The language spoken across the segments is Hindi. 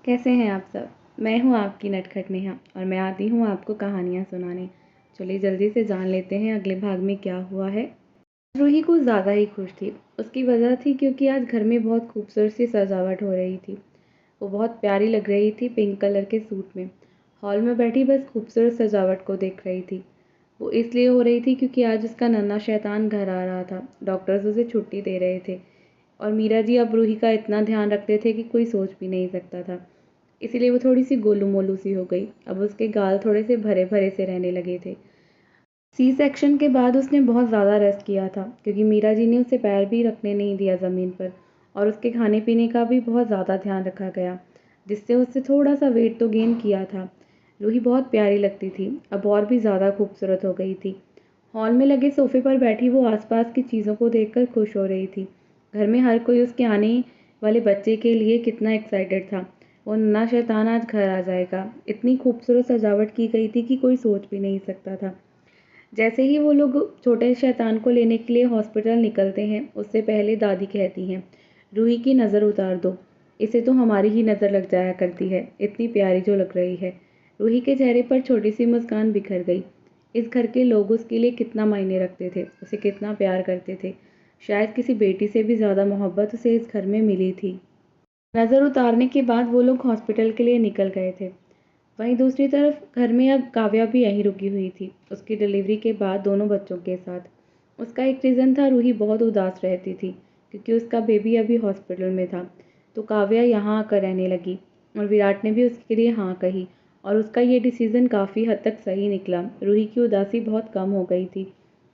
कैसे हैं आप सब। मैं हूँ आपकी नटखट नेहा और मैं आती हूँ आपको कहानियाँ सुनाने। चलिए जल्दी से जान लेते हैं अगले भाग में क्या हुआ है। रूही कुछ ज़्यादा ही खुश थी। उसकी वजह थी क्योंकि आज घर में बहुत खूबसूरत सी सजावट हो रही थी। वो बहुत प्यारी लग रही थी पिंक कलर के सूट में। हॉल में बैठी बस खूबसूरत सजावट को देख रही थी। वो इसलिए हो रही थी क्योंकि आज उसका नन्हा शैतान घर आ रहा था। डॉक्टर्स उसे छुट्टी दे रहे थे और मीरा जी अब रूही का इतना ध्यान रखते थे कि कोई सोच भी नहीं सकता था। इसीलिए वो थोड़ी सी गोलू मोलू सी हो गई। अब उसके गाल थोड़े से भरे भरे से रहने लगे थे। सी सेक्शन के बाद उसने बहुत ज़्यादा रेस्ट किया था क्योंकि मीरा जी ने उसे पैर भी रखने नहीं दिया ज़मीन पर और उसके खाने पीने का भी बहुत ज़्यादा ध्यान रखा गया, जिससे उससे थोड़ा सा वेट तो गेन किया था। रूही बहुत प्यारी लगती थी, अब और भी ज़्यादा खूबसूरत हो गई थी। हॉल में लगे सोफे पर बैठी वो आसपास की चीज़ों को देखकर खुश हो रही थी। घर में हर कोई उसके आने वाले बच्चे के लिए कितना एक्साइटेड था। वो नन्हा शैतान आज घर आ जाएगा। इतनी खूबसूरत सजावट की गई थी कि कोई सोच भी नहीं सकता था। जैसे ही वो लोग छोटे शैतान को लेने के लिए हॉस्पिटल निकलते हैं, उससे पहले दादी कहती हैं, रूही की नज़र उतार दो। इसे तो हमारी ही नज़र लग जाया करती है, इतनी प्यारी जो लग रही है। रूही के चेहरे पर छोटी सी मुस्कान बिखर गई। इस घर के लोग उसके लिए कितना मायने रखते थे, उसे कितना प्यार करते थे। शायद किसी बेटी से भी ज़्यादा मोहब्बत उसे इस घर में मिली थी। नज़र उतारने के बाद वो लोग हॉस्पिटल के लिए निकल गए थे। वहीं दूसरी तरफ घर में अब काव्या भी यहीं रुकी हुई थी, उसकी डिलीवरी के बाद दोनों बच्चों के साथ। उसका एक रीज़न था, रूही बहुत उदास रहती थी क्योंकि उसका बेबी अभी हॉस्पिटल में था। तो काव्या यहाँ आकर रहने लगी और विराट ने भी उसके लिए हाँ कही और उसका ये डिसीज़न काफ़ी हद तक सही निकला। रूही की उदासी बहुत कम हो गई थी।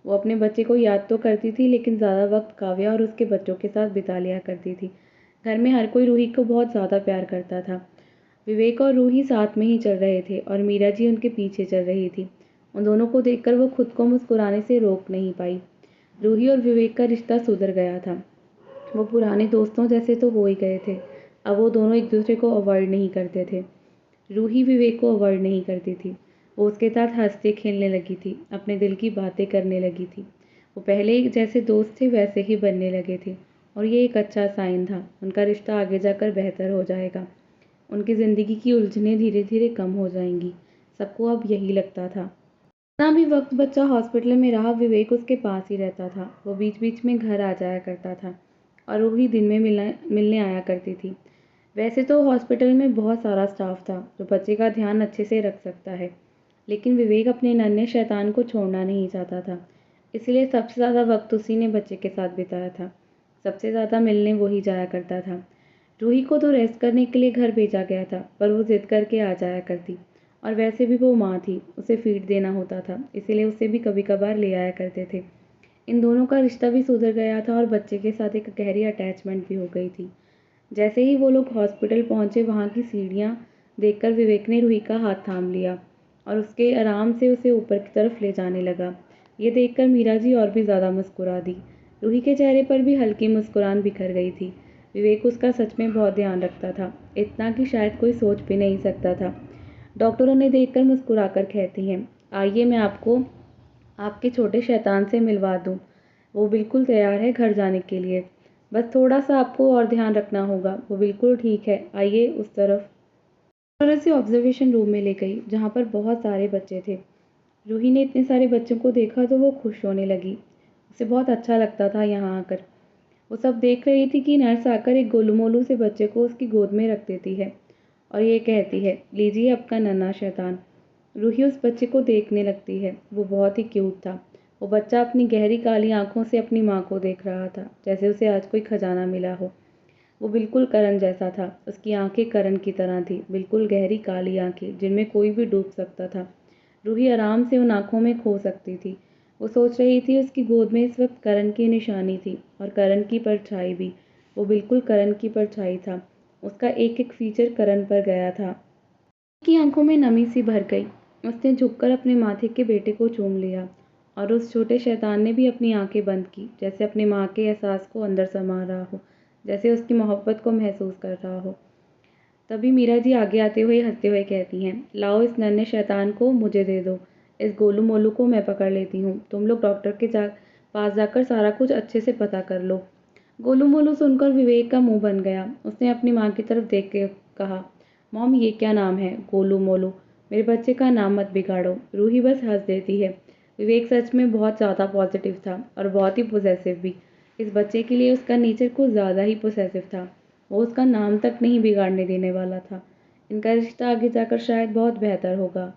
वो अपने बच्चे को याद तो करती थी लेकिन ज़्यादा वक्त काव्या और उसके बच्चों के साथ बिता लिया करती थी। घर में हर कोई रूही को बहुत ज़्यादा प्यार करता था। विवेक और रूही साथ में ही चल रहे थे और मीरा जी उनके पीछे चल रही थी। उन दोनों को देखकर वो खुद को मुस्कुराने से रोक नहीं पाई। रूही और विवेक का रिश्ता सुधर गया था। वो पुराने दोस्तों जैसे तो हो ही गए थे। अब वो दोनों एक दूसरे को अवॉइड नहीं करते थे। रूही विवेक को अवॉइड नहीं करती थी। वो उसके साथ हंसते खेलने लगी थी, अपने दिल की बातें करने लगी थी। वो पहले जैसे दोस्त थे वैसे ही बनने लगे थे और ये एक अच्छा साइन था। उनका रिश्ता आगे जाकर बेहतर हो जाएगा। उनकी ज़िंदगी की उलझनें धीरे धीरे कम हो जाएंगी। सबको अब यही लगता था। जितना भी वक्त बच्चा हॉस्पिटल में रहा, विवेक उसके पास ही रहता था। वो बीच बीच में घर आ जाया करता था और वो ही दिन में मिलने आया करती थी। वैसे तो हॉस्पिटल में बहुत सारा स्टाफ था जो बच्चे का ध्यान अच्छे से रख सकता है, लेकिन विवेक अपने नन्हे शैतान को छोड़ना नहीं चाहता था। इसलिए सबसे ज़्यादा वक्त उसी ने बच्चे के साथ बिताया था। सबसे ज़्यादा मिलने वही जाया करता था। रूही को तो रेस्ट करने के लिए घर भेजा गया था, पर वो जिद करके आ जाया करती और वैसे भी वो माँ थी, उसे फीड देना होता था, इसीलिए उसे भी कभी कभार ले आया करते थे। इन दोनों का रिश्ता भी सुधर गया था और बच्चे के साथ एक गहरी अटैचमेंट भी हो गई थी। जैसे ही वो लोग हॉस्पिटल पहुंचे, वहाँ की सीढ़ियाँ देखकर विवेक ने रूही का हाथ थाम लिया और उसके आराम से उसे ऊपर की तरफ ले जाने लगा। ये देखकर मीरा जी और भी ज़्यादा मुस्कुरा दी। रूही के चेहरे पर भी हल्की मुस्कुराहट बिखर गई थी। विवेक उसका सच में बहुत ध्यान रखता था, इतना कि शायद कोई सोच भी नहीं सकता था। डॉक्टर उन्हें देखकर मुस्कुराकर कहती हैं, आइए मैं आपको आपके छोटे शैतान से मिलवा दूँ। वो बिल्कुल तैयार है घर जाने के लिए। बस थोड़ा सा आपको और ध्यान रखना होगा। वो बिल्कुल ठीक है, आइए उस तरफ। डॉक्टर उसे ऑब्जर्वेशन रूम में ले गई जहाँ पर बहुत सारे बच्चे थे। रूही ने इतने सारे बच्चों को देखा तो वो खुश होने लगी। उसे बहुत अच्छा लगता था यहाँ आकर। वो सब देख रही थी कि नर्स आकर एक गोलू मोलू से बच्चे को उसकी गोद में रख देती है और ये कहती है, लीजिए आपका नन्हा शैतान। रूही उस बच्चे को देखने लगती है। वो बहुत ही क्यूट था। वो बच्चा अपनी गहरी काली आंखों से अपनी माँ को देख रहा था, जैसे उसे आज कोई खजाना मिला हो। वो बिल्कुल करण जैसा था। उसकी आंखें करण की तरह थी, बिल्कुल गहरी काली आंखें जिनमें कोई भी डूब सकता था। रूही आराम से उन आंखों में खो सकती थी। वो सोच रही थी उसकी गोद में इस वक्त करण की निशानी थी और करण की परछाई भी। वो बिल्कुल करण की परछाई था। उसका एक एक फीचर करण पर गया था। की आंखों में नमी सी भर गई। उसने झुककर अपने माथे के बेटे को चूम लिया और उस छोटे शैतान ने भी अपनी आंखें बंद की, जैसे अपनी माँ के एहसास को अंदर समा रहा हो, जैसे उसकी मोहब्बत को महसूस कर रहा हो। तभी मीरा जी आगे आते हुए हंसते हुए कहती हैं, लाओ इस नन्हे शैतान को मुझे दे दो। इस गोलू मोलू को मैं पकड़ लेती हूँ। तुम लोग डॉक्टर के पास जाकर सारा कुछ अच्छे से पता कर लो। गोलू मोलू सुनकर विवेक का मुंह बन गया। उसने अपनी माँ की तरफ देख के कहा, मॉम ये क्या नाम है, गोलू मोलू, मेरे बच्चे का नाम मत बिगाड़ो। रूही बस हंस देती है। विवेक सच में बहुत ज़्यादा पॉजिटिव था और बहुत ही पोजेसिव भी। इस बच्चे के लिए उसका नेचर कुछ ज़्यादा ही पोसेसिव था। वो उसका नाम तक नहीं बिगाड़ने देने वाला था। इनका रिश्ता आगे जाकर शायद बहुत बेहतर होगा।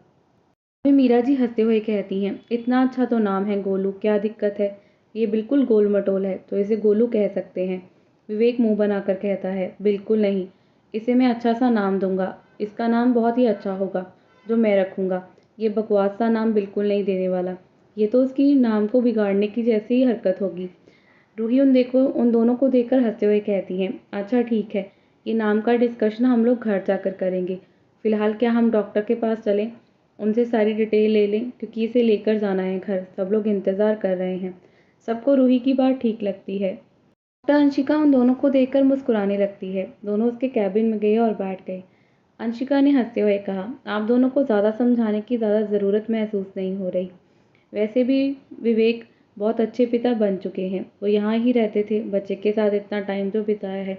मीरा जी हंसते हुए कहती हैं, इतना अच्छा तो नाम है गोलू, क्या दिक्कत है। ये बिल्कुल गोल मटोल है तो इसे गोलू कह सकते हैं। विवेक मुंह बनाकर कहता है, बिल्कुल नहीं, इसे मैं अच्छा सा नाम दूंगा। इसका नाम बहुत ही अच्छा होगा जो मैं रखूंगा। ये बकवास सा नाम बिल्कुल नहीं देने वाला। ये तो उसकी नाम को बिगाड़ने की जैसी ही हरकत होगी। रूही उन दोनों को देखकर हंसते हुए कहती हैं, अच्छा ठीक है, ये नाम का डिस्कशन हम लोग घर जाकर करेंगे। फिलहाल क्या हम डॉक्टर के पास चलें, उनसे सारी डिटेल ले लें, क्योंकि इसे लेकर जाना है घर। सब लोग इंतज़ार कर रहे हैं। सबको रूही की बात ठीक लगती है। डॉक्टर अंशिका उन दोनों को देखकर मुस्कुराने लगती है। दोनों उसके कैबिन में गए और बैठ गए। अंशिका ने हंसते हुए कहा, आप दोनों को ज़्यादा समझाने की ज़्यादा ज़रूरत महसूस नहीं हो रही। वैसे भी विवेक बहुत अच्छे पिता बन चुके हैं। वो यहाँ ही रहते थे, बच्चे के साथ इतना टाइम जो बिताया है,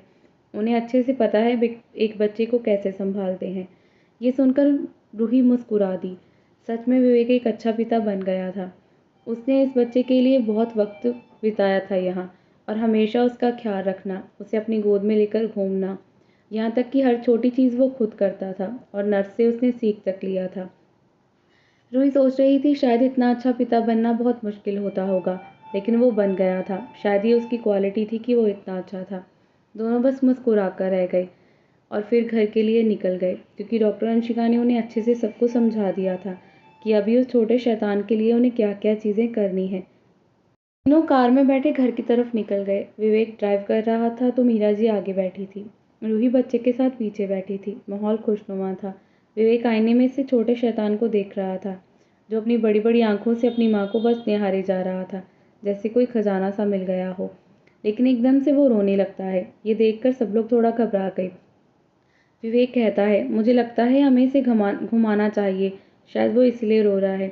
उन्हें अच्छे से पता है एक बच्चे को कैसे संभालते हैं। ये सुनकर रूही मुस्कुरा दी। सच में विवेक एक अच्छा पिता बन गया था। उसने इस बच्चे के लिए बहुत वक्त बिताया था यहाँ, और हमेशा उसका ख्याल रखना, उसे अपनी गोद में लेकर घूमना, यहाँ तक कि हर छोटी चीज़ वो खुद करता था और नर्स से उसने सीख तक लिया था। रूही सोच रही थी शायद इतना अच्छा पिता बनना बहुत मुश्किल होता होगा, लेकिन वो बन गया था। शायद ये उसकी क्वालिटी थी कि वो इतना अच्छा था। दोनों बस मुस्कुरा कर रह गए और फिर घर के लिए निकल गए, क्योंकि डॉक्टर अंशिका ने उन्हें अच्छे से सब कुछ समझा दिया था कि अभी उस छोटे शैतान के लिए उन्हें क्या क्या चीज़ें करनी है। तीनों कार में बैठे घर की तरफ निकल गए। विवेक ड्राइव कर रहा था तो मीरा जी आगे बैठी थी। रूही बच्चे के साथ पीछे बैठी थी। माहौल खुशनुमा था। विवेक आईने में से छोटे शैतान को देख रहा था, जो अपनी बड़ी बड़ी आंखों से अपनी माँ को बस निहारे जा रहा था, जैसे कोई खजाना सा मिल गया हो। लेकिन एकदम से वो रोने लगता है। ये देखकर सब लोग थोड़ा घबरा गए। विवेक कहता है, मुझे लगता है हमें इसे घुमाना चाहिए, शायद वो इसलिए रो रहा है।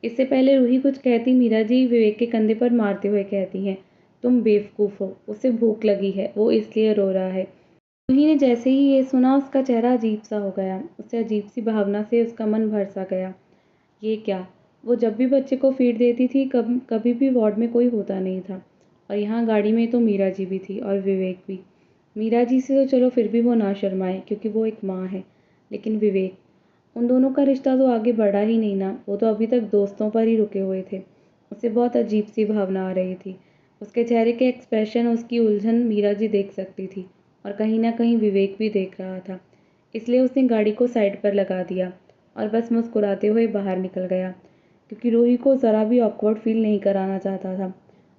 इससे पहले रूही कुछ कहती, मीरा जी विवेक के कंधे पर मारते हुए कहती हैं, तुम बेवकूफ़ हो, उसे भूख लगी है, वो इसलिए रो रहा है। रूही ने जैसे ही ये सुना, उसका चेहरा अजीब सा हो गया। उससे अजीब सी भावना से उसका मन भर सा गया। ये क्या? वो जब भी बच्चे को फीड देती थी, कभी भी वार्ड में कोई होता नहीं था, और यहाँ गाड़ी में तो मीरा जी भी थी और विवेक भी। मीरा जी से तो चलो फिर भी वो ना शर्माए, क्योंकि वो एक माँ है, लेकिन विवेक, उन दोनों का रिश्ता तो आगे बढ़ा ही नहीं ना। वो तो अभी तक दोस्तों पर ही रुके हुए थे। उसे बहुत अजीब सी भावना आ रही थी। उसके चेहरे के एक्सप्रेशन, उसकी उलझन मीरा जी देख सकती थी, और कहीं ना कहीं विवेक भी देख रहा था। इसलिए उसने गाड़ी को साइड पर लगा दिया और बस मुस्कुराते हुए बाहर निकल गया, क्योंकि रूही को ज़रा भी ऑकवर्ड फील नहीं कराना चाहता था।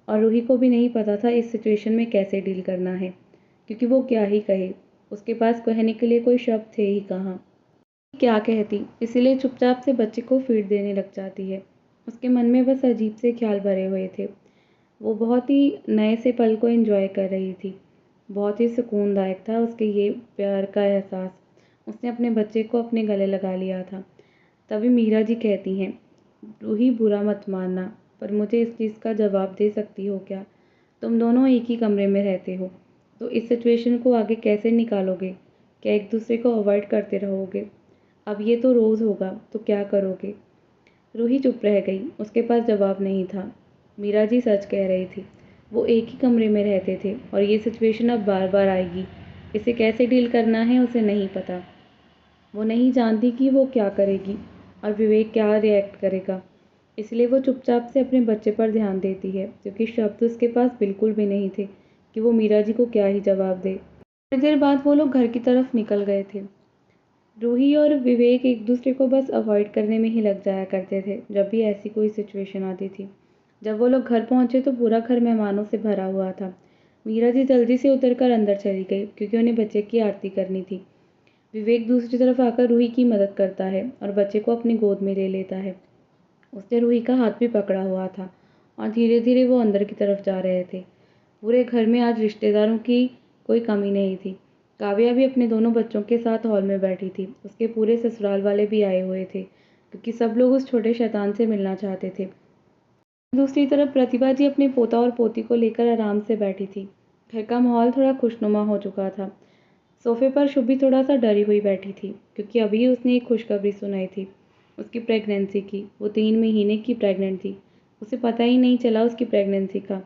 और रूही को भी नहीं पता था इस सिचुएशन में कैसे डील करना है, क्योंकि वो क्या ही कहे। उसके पास कहने के लिए कोई शब्द थे ही कहाँ। क्या कहती, इसीलिए चुपचाप से बच्चे को फीड देने लग जाती है। उसके मन में बस अजीब से ख्याल भरे हुए थे। वो बहुत ही नए से पल को एंजॉय कर रही थी। बहुत ही सुकूनदायक था उसके ये प्यार का एहसास। उसने अपने बच्चे को अपने गले लगा लिया था। तभी मीरा जी कहती हैं, रूही बुरा मत मानना, पर मुझे इस चीज़ का जवाब दे सकती हो क्या? तुम दोनों एक ही कमरे में रहते हो, तो इस सिचुएशन को आगे कैसे निकालोगे? क्या एक दूसरे को अवॉइड करते रहोगे? अब ये तो रोज़ होगा, तो क्या करोगे? रूही चुप रह गई। उसके पास जवाब नहीं था। मीरा जी सच कह रही थी। वो एक ही कमरे में रहते थे और ये सिचुएशन अब बार बार आएगी। इसे कैसे डील करना है उसे नहीं पता। वो नहीं जानती कि वो क्या करेगी और विवेक क्या रिएक्ट करेगा। इसलिए वो चुपचाप से अपने बच्चे पर ध्यान देती है, क्योंकि शब्द उसके पास बिल्कुल भी नहीं थे कि वो मीरा जी को क्या ही जवाब दे। थोड़ी देर बाद वो लोग घर की तरफ निकल गए थे। रूही और विवेक एक दूसरे को बस अवॉइड करने में ही लग जाया करते थे जब भी ऐसी कोई सिचुएशन आती थी। जब वो लोग घर पहुंचे तो पूरा घर मेहमानों से भरा हुआ था। मीरा जी जल्दी से उतरकर अंदर चली गई, क्योंकि उन्हें बच्चे की आरती करनी थी। विवेक दूसरी तरफ आकर रूही की मदद करता है और बच्चे को अपनी गोद में ले लेता है। उसने रूही का हाथ भी पकड़ा हुआ था और धीरे धीरे वो अंदर की तरफ जा रहे थे। पूरे घर में आज रिश्तेदारों की कोई कमी नहीं थी। काव्या भी अपने दोनों बच्चों के साथ हॉल में बैठी थी। उसके पूरे ससुराल वाले भी आए हुए थे, क्योंकि सब लोग उस छोटे शैतान से मिलना चाहते थे। दूसरी तरफ प्रतिभा जी अपने पोता और पोती को लेकर आराम से बैठी थी। घर का माहौल थोड़ा खुशनुमा हो चुका था। सोफे पर शुभी थोड़ा सा डरी हुई बैठी थी, क्योंकि अभी उसने एक खुशखबरी सुनाई थी उसकी प्रेगनेंसी की। वो 3 महीने की प्रेग्नेंट थी। उसे पता ही नहीं चला उसकी प्रेगनेंसी का।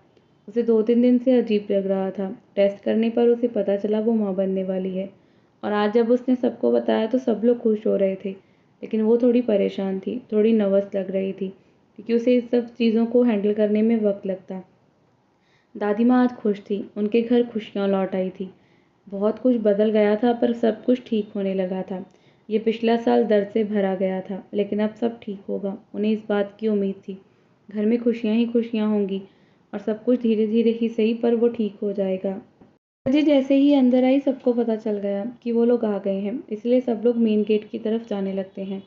उसे 2-3 दिन से अजीब लग रहा था। टेस्ट करने पर उसे पता चला वो माँ बनने वाली है। और आज जब उसने सबको बताया तो सब लोग खुश हो रहे थे, लेकिन वो थोड़ी परेशान थी, थोड़ी नर्वस लग रही थी, क्योंकि उसे इस सब चीज़ों को हैंडल करने में वक्त लगता। दादी माँ आज खुश थी, उनके घर खुशियाँ लौट आई थी। बहुत कुछ बदल गया था, पर सब कुछ ठीक होने लगा था। ये पिछला साल दर्द से भरा गया था, लेकिन अब सब ठीक होगा, उन्हें इस बात की उम्मीद थी। घर में खुशियाँ ही खुशियाँ होंगी, और सब कुछ धीरे धीरे ही सही, पर वो ठीक हो जाएगा। जी जैसे ही अंदर आई, सबको पता चल गया कि वो लोग आ गए हैं, इसलिए सब लोग मेन गेट की तरफ जाने लगते हैं।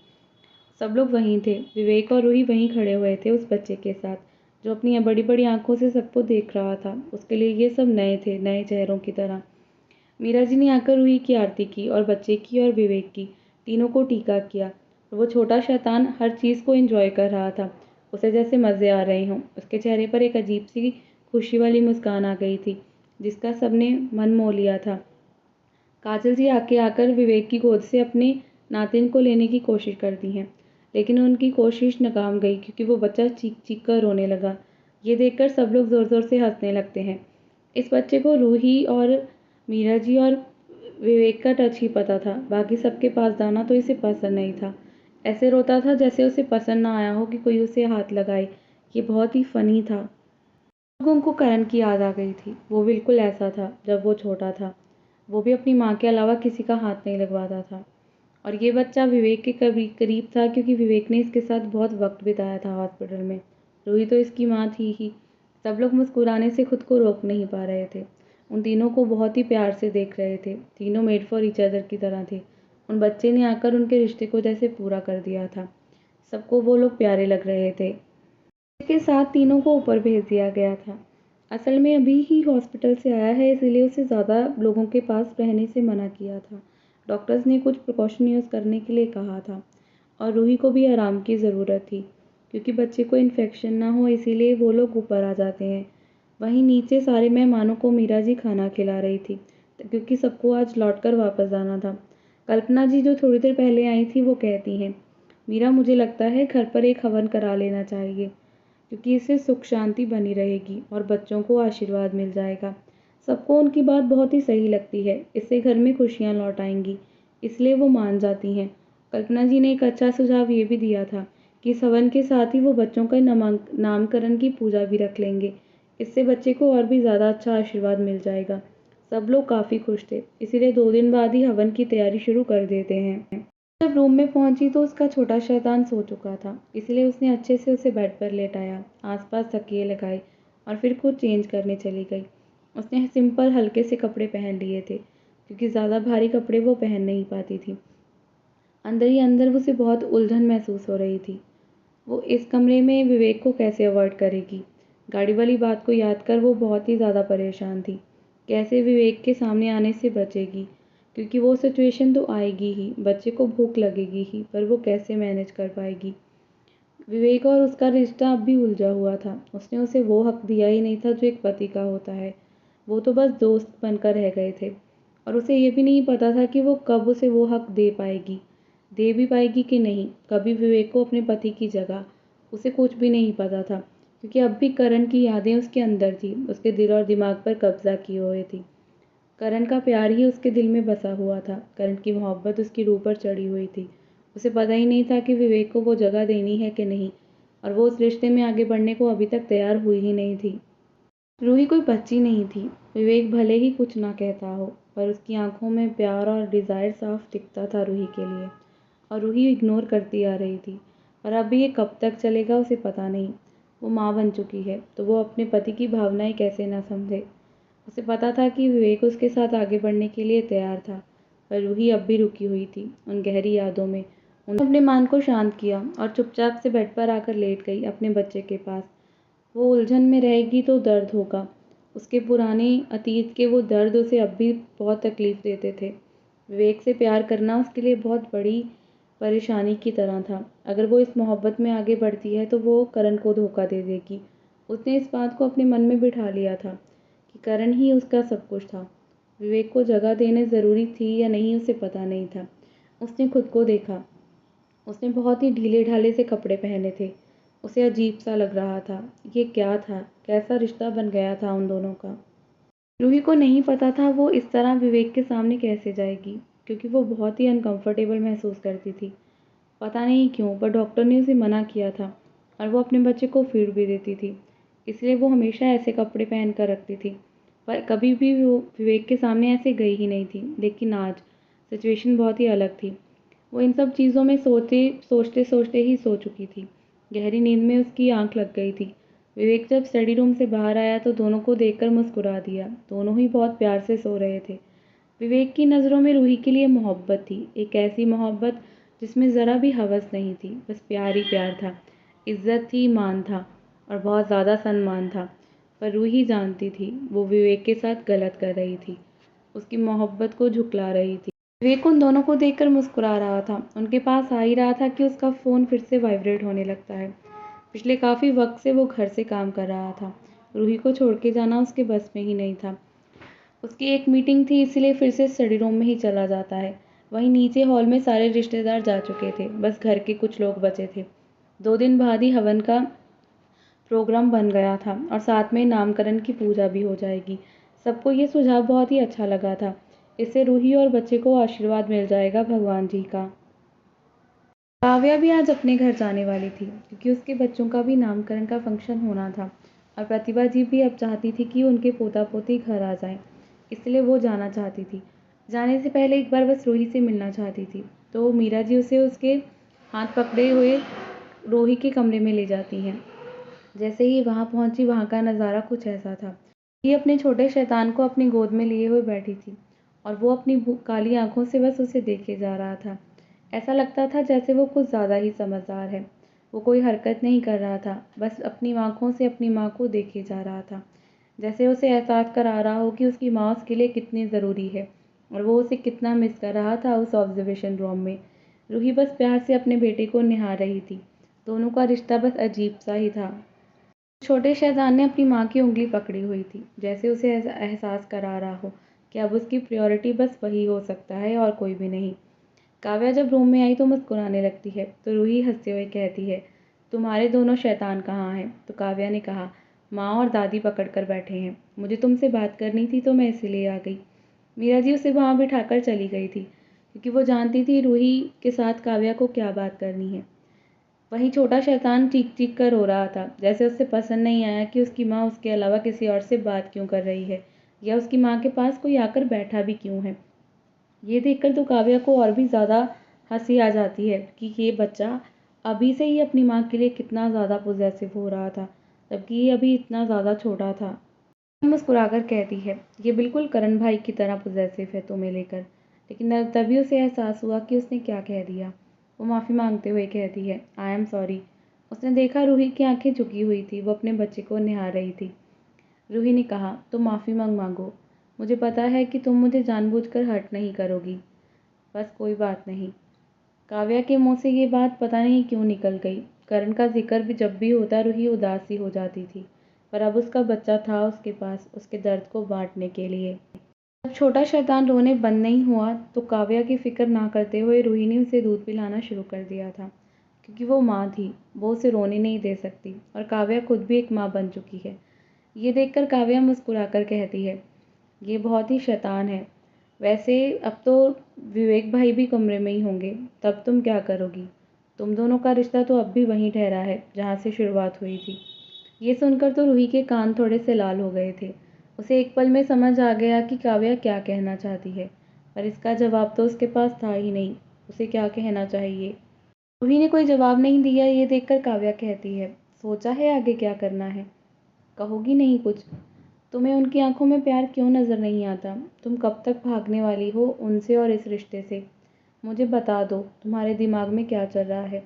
सब लोग वहीं थे। विवेक और रूही वहीं खड़े हुए थे उस बच्चे के साथ, जो अपनी बड़ी बड़ी आंखों से सबको देख रहा था। उसके लिए ये सब नए थे, नए चेहरों की तरह। मीरा जी ने आकर रूही की आरती की, और बच्चे की और विवेक की, तीनों को टीका किया। वो छोटा शैतान हर चीज़ को एंजॉय कर रहा था, उसे जैसे मज़े आ रहे हों। उसके चेहरे पर एक अजीब सी खुशी वाली मुस्कान आ गई थी, जिसका सबने मन मोह लिया था। काजल जी आके आकर विवेक की गोद से अपने नातिन को लेने की कोशिश करती हैं, लेकिन उनकी कोशिश नाकाम गई, क्योंकि वो बच्चा चीख चीख कर रोने लगा। ये देखकर सब लोग ज़ोर ज़ोर से हंसने लगते हैं। इस बच्चे को रूही और मीरा जी और विवेक का टच ही पता था, बाकी सबके पास जाना तो इसे पसंद नहीं था। ऐसे रोता था जैसे उसे पसंद ना आया हो कि कोई उसे हाथ लगाए। ये बहुत ही फ़नी था। लोगों को करण की याद आ गई थी। वो बिल्कुल ऐसा था जब वो छोटा था। वो भी अपनी माँ के अलावा किसी का हाथ नहीं लगवाता था। और ये बच्चा विवेक के करीब था, क्योंकि विवेक ने इसके साथ बहुत वक्त बिताया था हॉस्पिटल में। रूही तो इसकी माँ थी ही। सब लोग मुस्कुराने से खुद को रोक नहीं पा रहे थे। उन तीनों को बहुत ही प्यार से देख रहे थे। तीनों मेड फॉर ईच अदर की तरह थे। उन बच्चे ने आकर उनके रिश्ते को जैसे पूरा कर दिया था। सबको वो लोग प्यारे लग रहे थे। इसके साथ तीनों को ऊपर भेज दिया गया था। असल में अभी ही हॉस्पिटल से आया है, इसीलिए उसे ज़्यादा लोगों के पास रहने से मना किया था। डॉक्टर्स ने कुछ प्रिकॉशन यूज़ करने के लिए कहा था, और रूही को भी आराम की ज़रूरत थी, क्योंकि बच्चे को इन्फेक्शन ना हो, इसीलिए वो लोग ऊपर आ जाते हैं। वहीं नीचे सारे मेहमानों को मीरा जी खाना खिला रही थी, क्योंकि सबको आज लौट कर वापस आना था। कल्पना जी जो थोड़ी देर पहले आई थी, वो कहती हैं, मीरा मुझे लगता है घर पर एक हवन करा लेना चाहिए, क्योंकि इससे सुख शांति बनी रहेगी और बच्चों को आशीर्वाद मिल जाएगा। सबको उनकी बात बहुत ही सही लगती है, इससे घर में खुशियाँ लौट आएंगी, इसलिए वो मान जाती हैं। कल्पना जी ने एक अच्छा सुझाव ये भी दिया था कि इस हवन के साथ ही वो बच्चों का नामकरण की पूजा भी रख लेंगे। इससे बच्चे को और भी ज़्यादा अच्छा आशीर्वाद मिल जाएगा। सब लोग काफ़ी खुश थे, इसीलिए 2 दिन बाद ही हवन की तैयारी शुरू कर देते हैं। जब रूम में पहुंची तो उसका छोटा शैतान सो चुका था, इसलिए उसने अच्छे से उसे बेड पर लेटाया, आसपास तकिए लगाए, और फिर खुद चेंज करने चली गई। उसने सिंपल हल्के से कपड़े पहन लिए थे, क्योंकि ज़्यादा भारी कपड़े वो पहन नहीं पाती थी। अंदर ही अंदर उसे बहुत उलझन महसूस हो रही थी। वो इस कमरे में विवेक को कैसे अवॉइड करेगी। गाड़ी वाली बात को याद कर वो बहुत ही ज़्यादा परेशान थी। कैसे विवेक के सामने आने से बचेगी, क्योंकि वो सिचुएशन तो आएगी ही, बच्चे को भूख लगेगी ही, पर वो कैसे मैनेज कर पाएगी। विवेक और उसका रिश्ता अब भी उलझा हुआ था। उसने उसे वो हक दिया ही नहीं था जो एक पति का होता है। वो तो बस दोस्त बनकर रह गए थे, और उसे ये भी नहीं पता था कि वो कब उसे वो हक दे भी पाएगी कि नहीं। कभी विवेक को अपने पति की जगह, उसे कुछ भी नहीं पता था, क्योंकि अब भी करण की यादें उसके अंदर थी, उसके दिल और दिमाग पर कब्जा किए हुए थी। करण का प्यार ही उसके दिल में बसा हुआ था, करण की मोहब्बत उसकी रूह पर चढ़ी हुई थी। उसे पता ही नहीं था कि विवेक को वो जगह देनी है कि नहीं, और वो उस रिश्ते में आगे बढ़ने को अभी तक तैयार हुई ही नहीं थी। रूही कोई बच्ची नहीं थी। विवेक भले ही कुछ ना कहता हो, पर उसकी आंखों में प्यार और डिज़ायर साफ दिखता था रूही के लिए, और रूही इग्नोर करती आ रही थी। और अब ये कब तक चलेगा उसे पता नहीं। वो माँ बन चुकी है, तो वो अपने पति की भावनाएं कैसे ना समझे। उसे पता था कि विवेक उसके साथ आगे बढ़ने के लिए तैयार था, पर रूही अब भी रुकी हुई थी उन गहरी यादों में। उन्होंने अपने मन को शांत किया और चुपचाप से बेड पर आकर लेट गई अपने बच्चे के पास। वो उलझन में रहेगी तो दर्द होगा। उसके पुराने अतीत के वो दर्द उसे अब भी बहुत तकलीफ देते थे। विवेक से प्यार करना उसके लिए बहुत बड़ी परेशानी की तरह था। अगर वो इस मोहब्बत में आगे बढ़ती है तो वो करण को धोखा दे देगी। उसने इस बात को अपने मन में बिठा लिया था कि करण ही उसका सब कुछ था। विवेक को जगह देना ज़रूरी थी या नहीं उसे पता नहीं था। उसने खुद को देखा। उसने बहुत ही ढीले-ढाले से कपड़े पहने थे। उसे अजीब-सा लग रहा था। ये क्या था? कैसा रिश्ता बन गया था उन दोनों का? रूही को नहीं पता था वो इस तरह विवेक के सामने कैसे जाएगी, क्योंकि वो बहुत ही अनकंफर्टेबल महसूस करती थी। पता नहीं क्यों, पर डॉक्टर ने उसे मना किया था और वो अपने बच्चे को फीड भी देती थी। इसलिए वो हमेशा ऐसे कपड़े पहन कर रखती थी। पर कभी भी वो विवेक के सामने ऐसे गई ही नहीं थी। लेकिन आज सिचुएशन बहुत ही अलग थी। वो इन सब चीज़ों में सोचते ही सो चुकी थी। गहरी नींद में उसकी आंख लग गई थी। विवेक जब स्टडी रूम से बाहर आया तो दोनों को देखकर मुस्कुरा दिया। दोनों ही बहुत प्यार से सो रहे थे। विवेक की नज़रों में रूही के लिए मोहब्बत थी, एक ऐसी मोहब्बत जिसमें ज़रा भी हवस नहीं थी, बस प्यार ही प्यार था। इज्जत थी, मान था और बहुत ज़्यादा सम्मान था। पर रूही जानती थी वो विवेक के साथ गलत कर रही थी, उसकी मोहब्बत को झुकला रही थी। विवेक उन दोनों को देखकर मुस्कुरा रहा था। उनके पास आ ही रहा था कि उसका फ़ोन फिर से वाइब्रेट होने लगता है। पिछले काफ़ी वक्त से वो घर से काम कर रहा था। रूही को छोड़ के जाना उसके बस में ही नहीं था। उसकी एक मीटिंग थी, इसलिए फिर से स्टडी रूम में ही चला जाता है। वहीं नीचे हॉल में सारे रिश्तेदार जा चुके थे, बस घर के कुछ लोग बचे थे। 2 दिन बाद ही हवन का प्रोग्राम बन गया था और साथ में नामकरण की पूजा भी हो जाएगी। सबको ये सुझाव बहुत ही अच्छा लगा था। इससे रूही और बच्चे को आशीर्वाद मिल जाएगा भगवान जी का। काव्या भी आज अपने घर जाने वाली थी, क्योंकि उसके बच्चों का भी नामकरण का फंक्शन होना था और प्रतिभा जी भी अब चाहती थी कि उनके पोता पोती घर आ जाएं। इसलिए वो जाना चाहती थी। जाने से पहले एक बार बस रूही से मिलना चाहती थी। तो मीरा जी उसे उसके हाथ पकड़े हुए रूही के कमरे में ले जाती हैं। जैसे ही वहाँ पहुंची, वहाँ का नज़ारा कुछ ऐसा था। ये अपने छोटे शैतान को अपनी गोद में लिए हुए बैठी थी और वो अपनी काली आंखों से बस उसे देखे जा रहा था। ऐसा लगता था जैसे वो कुछ ज़्यादा ही समझदार है। वो कोई हरकत नहीं कर रहा था, बस अपनी आंखों से अपनी माँ को देखे जा रहा था। जैसे उसे एहसास करा रहा हो कि उसकी माँ उसके लिए कितनी ज़रूरी है और वो उसे कितना मिस कर रहा था उस ऑब्जर्वेशन रूम में। रूही बस प्यार से अपने बेटे को निहार रही थी। दोनों का रिश्ता बस अजीब सा ही था। छोटे शैतान ने अपनी माँ की उंगली पकड़ी हुई थी, जैसे उसे एहसास करा रहा हो कि अब उसकी प्रायोरिटी बस वही हो सकता है और कोई भी नहीं। काव्या जब रूम में आई तो मुस्कुराने लगती है, तो रूही हंसते हुए कहती है, तुम्हारे दोनों शैतान कहाँ हैं? तो काव्या ने कहा, माँ और दादी पकड़ कर बैठे हैं। मुझे तुमसे बात करनी थी तो मैं इसीलिए आ गई। मीरा जी उसे वहाँ बिठाकर चली गई थी, क्योंकि वो जानती थी रूही के साथ काव्या को क्या बात करनी है। वहीं छोटा शैतान चीख चीख कर रो रहा था, जैसे उसे पसंद नहीं आया कि उसकी माँ उसके अलावा किसी और से बात क्यों कर रही है, या उसकी माँ के पास कोई आकर बैठा भी क्यों है। ये देखकर तो काव्या को और भी ज़्यादा हंसी आ जाती है कि ये बच्चा अभी से ही अपनी माँ के लिए कितना ज़्यादा पॉसेसिव हो रहा था, जबकि ये अभी इतना ज़्यादा छोटा था। मुस्कुराकर कहती है, ये बिल्कुल करण भाई की तरह पॉसेसिव है तुम्हें लेकर। लेकिन तभी उसे एहसास हुआ कि उसने क्या कह दिया। वो माफ़ी मांगते हुए कहती है, आई एम सॉरी। उसने देखा रूही की आंखें झुकी हुई थी, वो अपने बच्चे को निहार रही थी। रूही ने कहा, तुम माफ़ी मांगो। मुझे पता है कि तुम मुझे जानबूझकर हर्ट नहीं करोगी। बस कोई बात नहीं। काव्या के मुंह से ये बात पता नहीं क्यों निकल गई। करण का जिक्र भी जब भी होता रूही उदास सी हो जाती थी, पर अब उसका बच्चा था उसके पास, उसके दर्द को बांटने के लिए। जब छोटा शैतान रोने बंद नहीं हुआ तो काव्या की फिक्र ना करते हुए रूही ने उसे दूध पिलाना शुरू कर दिया था, क्योंकि वो माँ थी, वो उसे रोने नहीं दे सकती और काव्या खुद भी एक माँ बन चुकी है। ये देखकर काव्या मुस्कुराकर कहती है, ये बहुत ही शैतान है। वैसे अब तो विवेक भाई भी कमरे में ही होंगे, तब तुम क्या करोगी? तुम दोनों का रिश्ता तो अब भी वहीं ठहरा है जहाँ से शुरुआत हुई थी। ये सुनकर तो रूही के कान थोड़े से लाल हो गए थे। उसे एक पल में समझ आ गया कि काव्या क्या कहना चाहती है, पर इसका जवाब तो उसके पास था ही नहीं। उसे क्या कहना चाहिए? रूही ने कोई जवाब नहीं दिया। ये देखकर काव्या कहती है, सोचा है आगे क्या करना है? कहोगी नहीं कुछ? तुम्हें उनकी आंखों में प्यार क्यों नज़र नहीं आता? तुम कब तक भागने वाली हो उनसे और इस रिश्ते से? मुझे बता दो, तुम्हारे दिमाग में क्या चल रहा है?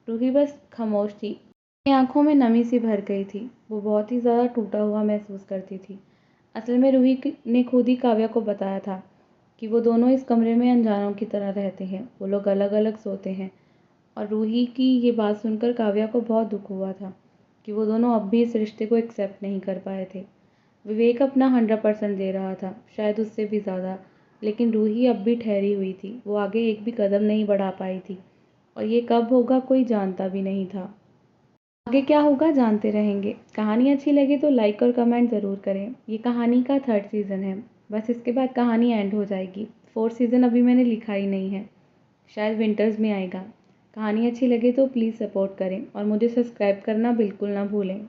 रूही बस खामोश थी। उसकी आंखों में नमी सी भर गई थी। वो बहुत ही ज़्यादा टूटा हुआ महसूस करती थी। असल में रूही ने खुद ही काव्या को बताया था कि वो दोनों इस कमरे में अनजानों की तरह रहते हैं। वो लोग अलग अलग सोते हैं। और रूही की ये बात सुनकर काव्या को बहुत दुख हुआ था कि वो दोनों अब भी इस रिश्ते को एक्सेप्ट नहीं कर पाए थे। विवेक अपना 100% दे रहा था, शायद उससे भी ज़्यादा, लेकिन रूही अब भी ठहरी हुई थी। वो आगे एक भी कदम नहीं बढ़ा पाई थी और ये कब होगा कोई जानता भी नहीं था। आगे क्या होगा जानते रहेंगे। कहानी अच्छी लगे तो लाइक और कमेंट ज़रूर करें। ये कहानी का 3rd सीज़न है, बस इसके बाद कहानी एंड हो जाएगी। 4th सीज़न अभी मैंने लिखा ही नहीं है, शायद विंटर्स में आएगा। कहानी अच्छी लगे तो प्लीज़ सपोर्ट करें और मुझे सब्सक्राइब करना बिल्कुल ना भूलें।